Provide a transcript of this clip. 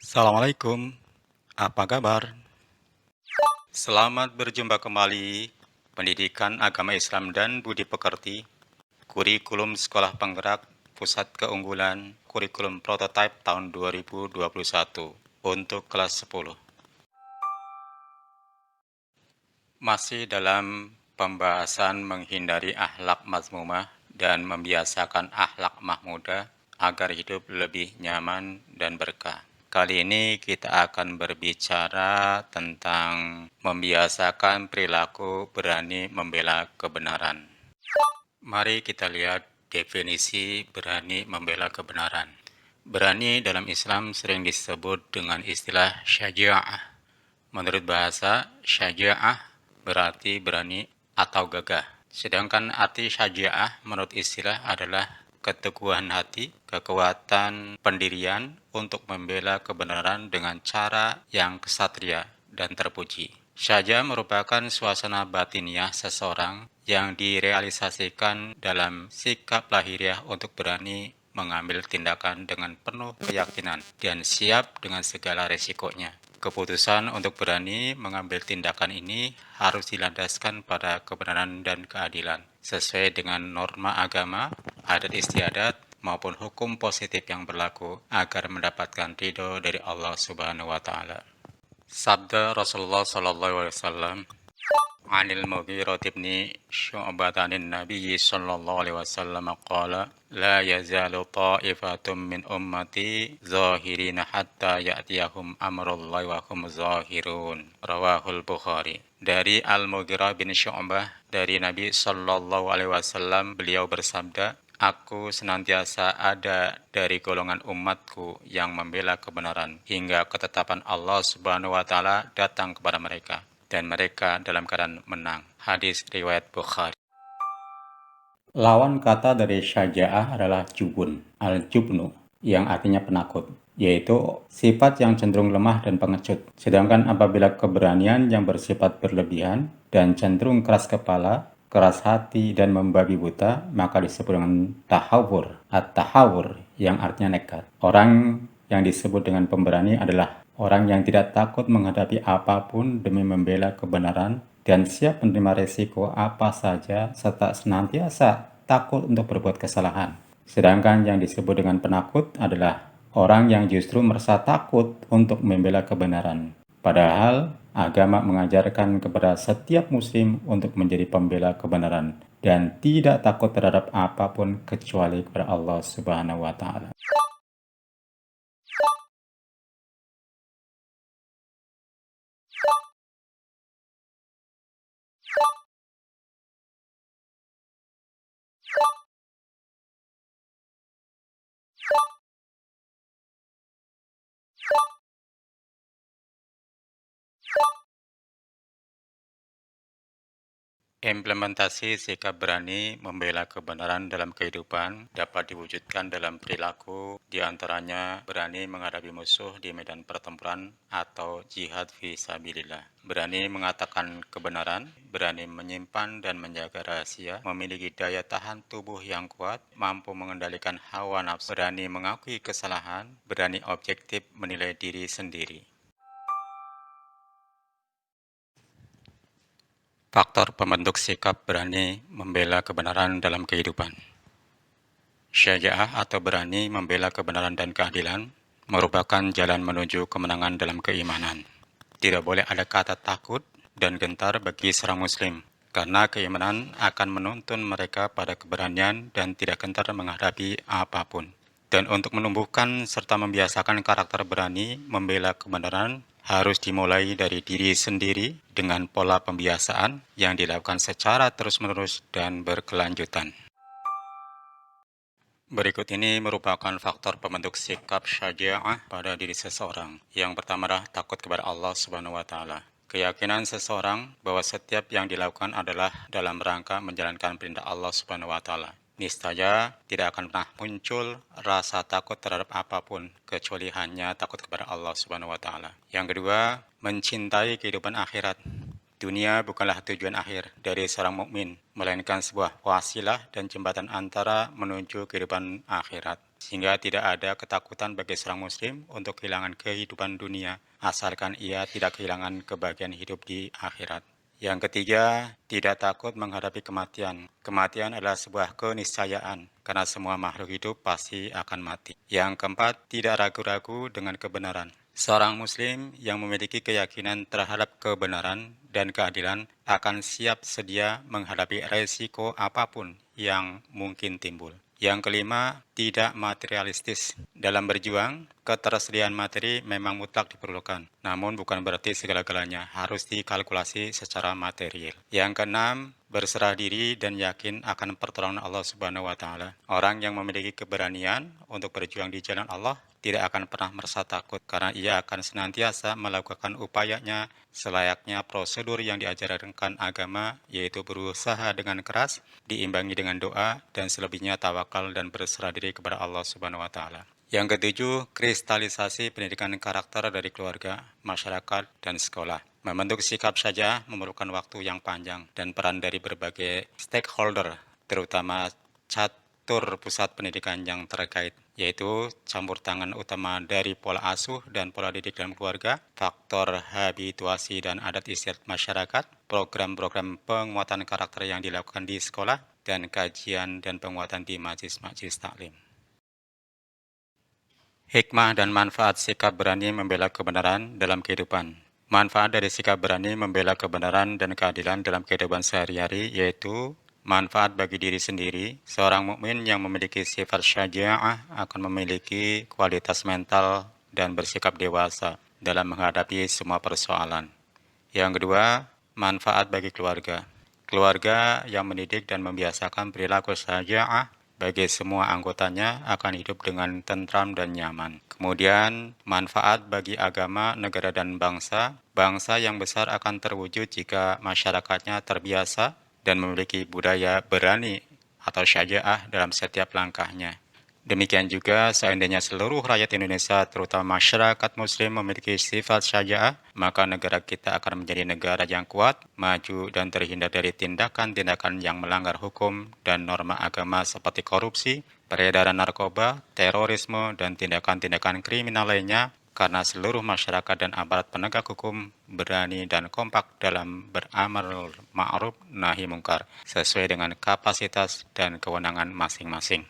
Assalamualaikum, apa kabar? Selamat berjumpa kembali. Pendidikan Agama Islam dan Budi Pekerti, Kurikulum Sekolah Penggerak, Pusat Keunggulan, Kurikulum Prototype tahun 2021 untuk kelas 10. Masih dalam pembahasan menghindari akhlak mazmumah dan membiasakan akhlak mahmudah agar hidup lebih nyaman dan berkah. Kali ini kita akan berbicara tentang membiasakan perilaku berani membela kebenaran. Mari kita lihat definisi berani membela kebenaran. Berani dalam Islam sering disebut dengan istilah syaja'ah. Menurut bahasa, syaja'ah berarti berani atau gagah. Sedangkan arti syaja'ah menurut istilah adalah keteguhan hati, kekuatan pendirian untuk membela kebenaran dengan cara yang kesatria dan terpuji. Syaja merupakan suasana batiniah seseorang yang direalisasikan dalam sikap lahiriah untuk berani mengambil tindakan dengan penuh keyakinan dan siap dengan segala resikonya. Keputusan untuk berani mengambil tindakan ini harus dilandaskan pada kebenaran dan keadilan, sesuai dengan norma agama, adat istiadat, maupun hukum positif yang berlaku agar mendapatkan ridho dari Allah Subhanahu wa Ta'ala. Sabda Rasulullah Sallallahu Alaihi Wasallam, Anil Mughirah bin Syu'bah anin Nabi sallallahu alaihi wasallam qala la yazalu ta'ifatum min ummati zahirina hatta ya'tiyahum amrullahi wa hum zahirun. Rawahul Bukhari. Dari Al-Mughirah bin Syu'bah dari Nabi sallallahu alaihi wasallam, beliau bersabda, aku senantiasa ada dari golongan umatku yang membela kebenaran hingga ketetapan Allah Subhanahu wa taala datang kepada mereka dan mereka dalam keadaan menang. Hadis riwayat Bukhari. Lawan kata dari syaja'ah adalah jubun, al-jubnu, yang artinya penakut, yaitu sifat yang cenderung lemah dan pengecut. Sedangkan apabila keberanian yang bersifat berlebihan dan cenderung keras kepala, keras hati, dan membabi buta, maka disebut dengan tahawur, at-tahawur, yang artinya nekat. Orang yang disebut dengan pemberani adalah orang yang tidak takut menghadapi apapun demi membela kebenaran dan siap menerima resiko apa saja serta senantiasa takut untuk berbuat kesalahan. Sedangkan yang disebut dengan penakut adalah orang yang justru merasa takut untuk membela kebenaran. Padahal agama mengajarkan kepada setiap muslim untuk menjadi pembela kebenaran dan tidak takut terhadap apapun kecuali kepada Allah Subhanahu wa Ta'ala. Implementasi sikap berani membela kebenaran dalam kehidupan dapat diwujudkan dalam perilaku, diantaranya berani menghadapi musuh di medan pertempuran atau jihad fi sabilillah, berani mengatakan kebenaran, berani menyimpan dan menjaga rahasia, memiliki daya tahan tubuh yang kuat, mampu mengendalikan hawa nafsu, berani mengakui kesalahan, berani objektif menilai diri sendiri. Faktor pembentuk sikap berani membela kebenaran dalam kehidupan. Syaja'ah atau berani membela kebenaran dan keadilan merupakan jalan menuju kemenangan dalam keimanan. Tidak boleh ada kata takut dan gentar bagi seorang muslim, karena keimanan akan menuntun mereka pada keberanian dan tidak gentar menghadapi apapun. Dan untuk menumbuhkan serta membiasakan karakter berani membela kebenaran harus dimulai dari diri sendiri dengan pola pembiasaan yang dilakukan secara terus-menerus dan berkelanjutan. Berikut ini merupakan faktor pembentuk sikap syaja'ah pada diri seseorang. Yang pertama adalah takut kepada Allah Subhanahu wa Ta'ala. Keyakinan seseorang bahwa setiap yang dilakukan adalah dalam rangka menjalankan perintah Allah Subhanahu wa Ta'ala. Niscaya tidak akan pernah muncul rasa takut terhadap apapun kecuali hanya takut kepada Allah Subhanahu wa Ta'ala. Yang kedua, mencintai kehidupan akhirat. Dunia bukanlah tujuan akhir dari seorang mukmin, melainkan sebuah wasilah dan jembatan antara menuju kehidupan akhirat. sehingga tidak ada ketakutan bagi seorang muslim untuk kehilangan kehidupan dunia, asalkan ia tidak kehilangan kebahagiaan hidup di akhirat. Yang ketiga, tidak takut menghadapi kematian. Kematian adalah sebuah keniscayaan, karena semua makhluk hidup pasti akan mati. Yang keempat, tidak ragu-ragu dengan kebenaran. Seorang muslim yang memiliki keyakinan terhadap kebenaran dan keadilan akan siap sedia menghadapi resiko apapun yang mungkin timbul. Yang kelima, tidak materialistis. Dalam berjuang, ketersediaan materi memang mutlak diperlukan. Namun bukan berarti segala-galanya harus dikalkulasi secara material. Yang keenam, berserah diri dan yakin akan pertolongan Allah Subhanahu wa taala. Orang yang memiliki keberanian untuk berjuang di jalan Allah tidak akan pernah merasa takut karena ia akan senantiasa melakukan upayanya selayaknya prosedur yang diajarkan agama, yaitu berusaha dengan keras, diimbangi dengan doa, dan selebihnya tawakal dan berserah diri kepada Allah Subhanahu wa taala. Yang ketujuh, kristalisasi pendidikan karakter dari keluarga, masyarakat, dan sekolah. Membentuk sikap saja memerlukan waktu yang panjang dan peran dari berbagai stakeholder, terutama catur pusat pendidikan yang terkait, yaitu campur tangan utama dari pola asuh dan pola didik dalam keluarga, faktor habituasi dan adat istiadat masyarakat, program-program penguatan karakter yang dilakukan di sekolah, dan kajian dan penguatan di majelis-majelis taklim. Hikmah dan manfaat sikap berani membela kebenaran dalam kehidupan. Manfaat dari sikap berani membela kebenaran dan keadilan dalam kehidupan sehari-hari yaitu manfaat bagi diri sendiri. Seorang mukmin yang memiliki sifat syaja'ah akan memiliki kualitas mental dan bersikap dewasa dalam menghadapi semua persoalan. Yang kedua, manfaat bagi keluarga. Keluarga yang mendidik dan membiasakan perilaku syaja'ah bagi semua anggotanya akan hidup dengan tentram dan nyaman. Kemudian, manfaat bagi agama, negara, dan bangsa. Bangsa yang besar akan terwujud jika masyarakatnya terbiasa dan memiliki budaya berani atau syaja'ah dalam setiap langkahnya. Demikian juga seandainya seluruh rakyat Indonesia, terutama masyarakat muslim memiliki sifat syaja'ah, maka negara kita akan menjadi negara yang kuat, maju, dan terhindar dari tindakan-tindakan yang melanggar hukum dan norma agama seperti korupsi, peredaran narkoba, terorisme, dan tindakan-tindakan kriminal lainnya, karena seluruh masyarakat dan aparat penegak hukum berani dan kompak dalam beramal ma'ruf nahi mungkar, sesuai dengan kapasitas dan kewenangan masing-masing.